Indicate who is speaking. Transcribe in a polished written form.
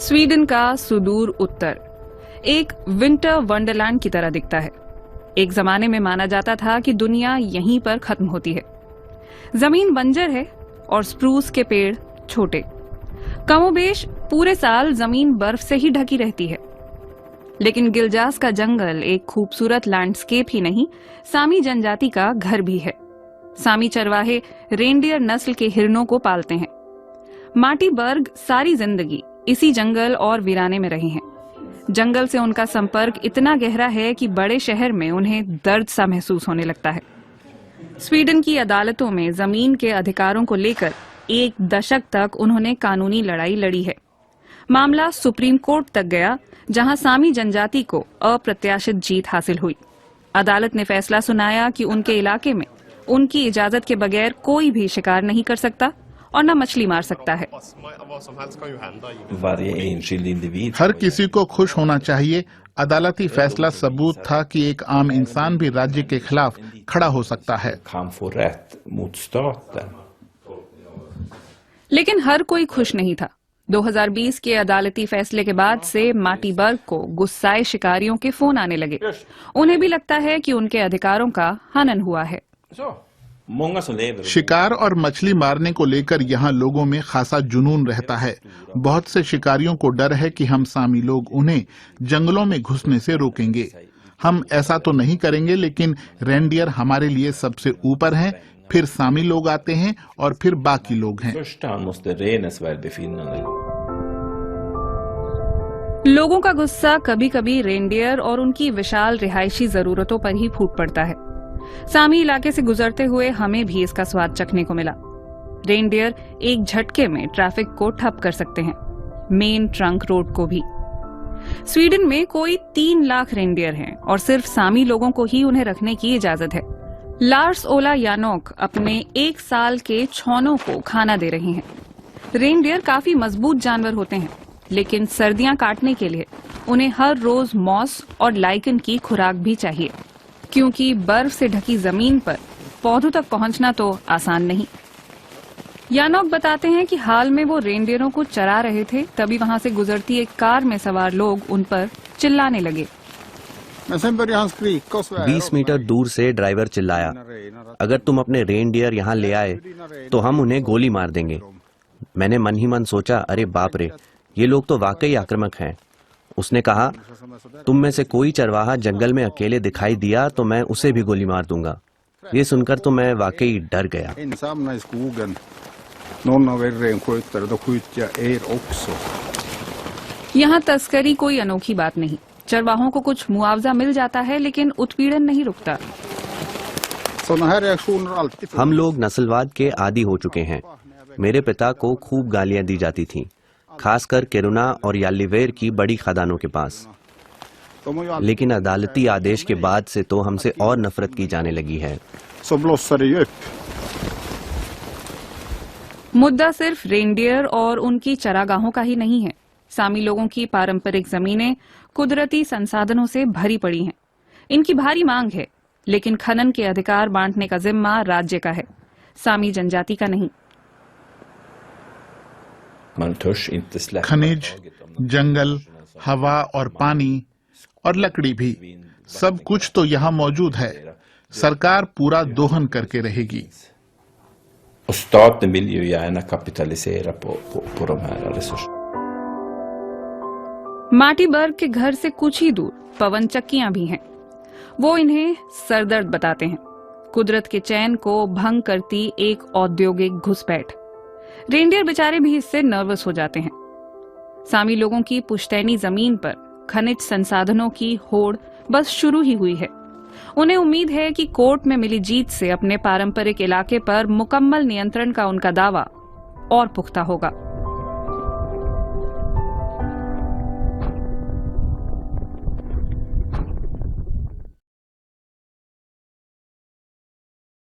Speaker 1: Sweden का सुदूर उत्तर एक विंटर वंडरलैंड की तरह दिखता है। एक जमाने में माना जाता था कि दुनिया यहीं पर खत्म होती है। जमीन बंजर है और स्प्रूस के पेड़ छोटे। कमोबेश पूरे साल जमीन बर्फ से ही ढकी रहती है। लेकिन गिलजास का जंगल एक खूबसूरत लैंडस्केप ही नहीं, सामी जनजाति का घर भी है। सामी चरवाहे रेनडियर नस्ल के हिरणों को पालते हैं। माटी बर्ग सारी जिंदगी इसी जंगल और वीराने में रहे हैं। जंगल से उनका संपर्क इतना गहरा है कि बड़े शहर में उन्हें दर्द सा महसूस होने लगता है। स्वीडन की अदालतों में जमीन के अधिकारों को लेकर एक दशक तक उन्होंने कानूनी लड़ाई लड़ी है। मामला सुप्रीम कोर्ट तक गया, जहां सामी जनजाति को अप्रत्याशित जीत हासिल हुई। अदालत ने फैसला सुनाया कि उनके इलाके में उनकी इजाजत के बगैर कोई भी शिकार नहीं कर सकता और न मछली मार सकता है।
Speaker 2: हर किसी को खुश होना चाहिए। अदालती फैसला सबूत था कि एक आम इंसान भी राज्य के खिलाफ खड़ा हो सकता है।
Speaker 1: लेकिन हर कोई खुश नहीं था। 2020 के अदालती फैसले के बाद से माटी बर्ग को गुस्साए शिकारियों के फोन आने लगे। उन्हें भी लगता है कि उनके अधिकारों का हनन हुआ है।
Speaker 2: शिकार और मछली मारने को लेकर यहाँ लोगों में खासा जुनून रहता है। बहुत से शिकारियों को डर है कि हम सामी लोग उन्हें जंगलों में घुसने से रोकेंगे। हम ऐसा तो नहीं करेंगे, लेकिन रेनडियर हमारे लिए सबसे ऊपर हैं, फिर सामी लोग आते हैं और फिर बाकी लोग हैं।
Speaker 1: लोगों का गुस्सा कभी कभी रेनडियर और उनकी विशाल रिहायशी जरूरतों पर ही फूट पड़ता है। सामी इलाके से गुजरते हुए हमें भी इसका स्वाद चखने को मिला। रेनडियर एक झटके में ट्रैफिक को ठप कर सकते हैं, मेन ट्रंक रोड को भी। स्वीडन में कोई 3 लाख रेनडियर हैं और सिर्फ सामी लोगों को ही उन्हें रखने की इजाजत है। लार्स ओला यानोक अपने 1 साल के छौनों को खाना दे रहे हैं। रेनडियर काफी मजबूत जानवर होते हैं, लेकिन सर्दियां काटने के लिए उन्हें हर रोज मॉस और लाइकन की खुराक भी चाहिए, क्योंकि बर्फ से ढकी जमीन पर पौधों तक पहुंचना तो आसान नहीं। यानोक बताते हैं कि हाल में वो रेनडियरों को चरा रहे थे, तभी वहां से गुजरती एक कार में सवार लोग उन पर चिल्लाने लगे।
Speaker 3: 20 मीटर दूर से ड्राइवर चिल्लाया, अगर तुम अपने रेनडियर यहाँ ले आए तो हम उन्हें गोली मार देंगे। मैंने मन ही मन सोचा, अरे बाप रे, ये लोग तो वाकई आक्रामक हैं। उसने कहा, तुम में से कोई चरवाहा जंगल में अकेले दिखाई दिया तो मैं उसे भी गोली मार दूंगा। ये सुनकर तो मैं वाकई डर गया।
Speaker 1: यहाँ तस्करी कोई अनोखी बात नहीं। चरवाहों को कुछ मुआवजा मिल जाता है, लेकिन उत्पीड़न नहीं रुकता।
Speaker 3: हम लोग नस्लवाद के आदी हो चुके हैं। मेरे पिता को खूब गालियां दी जाती थीं, खासकर किरुना और यालीवेर की बड़ी खदानों के पास। लेकिन अदालती आदेश के बाद से तो हमसे और नफरत की जाने लगी है।
Speaker 1: मुद्दा सिर्फ रेनडियर और उनकी चरागाहों का ही नहीं है। सामी लोगों की पारंपरिक जमीनें कुदरती संसाधनों से भरी पड़ी हैं। इनकी भारी मांग है, लेकिन खनन के अधिकार बांटने का जिम्मा राज्य का है, सामी जनजाति का नहीं।
Speaker 2: खनिज, जंगल, हवा और पानी और लकड़ी भी, सब कुछ तो यहाँ मौजूद है। सरकार पूरा दोहन करके रहेगी।
Speaker 1: माटी बर्ग के घर से कुछ ही दूर पवन चक्कियां भी हैं। वो इन्हें सरदर्द बताते हैं, कुदरत के चैन को भंग करती एक औद्योगिक घुसपैठ। रेनडियर बेचारे भी इससे नर्वस हो जाते हैं। सामी लोगों की पुश्तैनी जमीन पर खनिज संसाधनों की होड़ बस शुरू ही हुई है। उन्हें उम्मीद है कि कोर्ट में मिली जीत से अपने पारंपरिक इलाके पर मुकम्मल नियंत्रण का उनका दावा और पुख्ता होगा।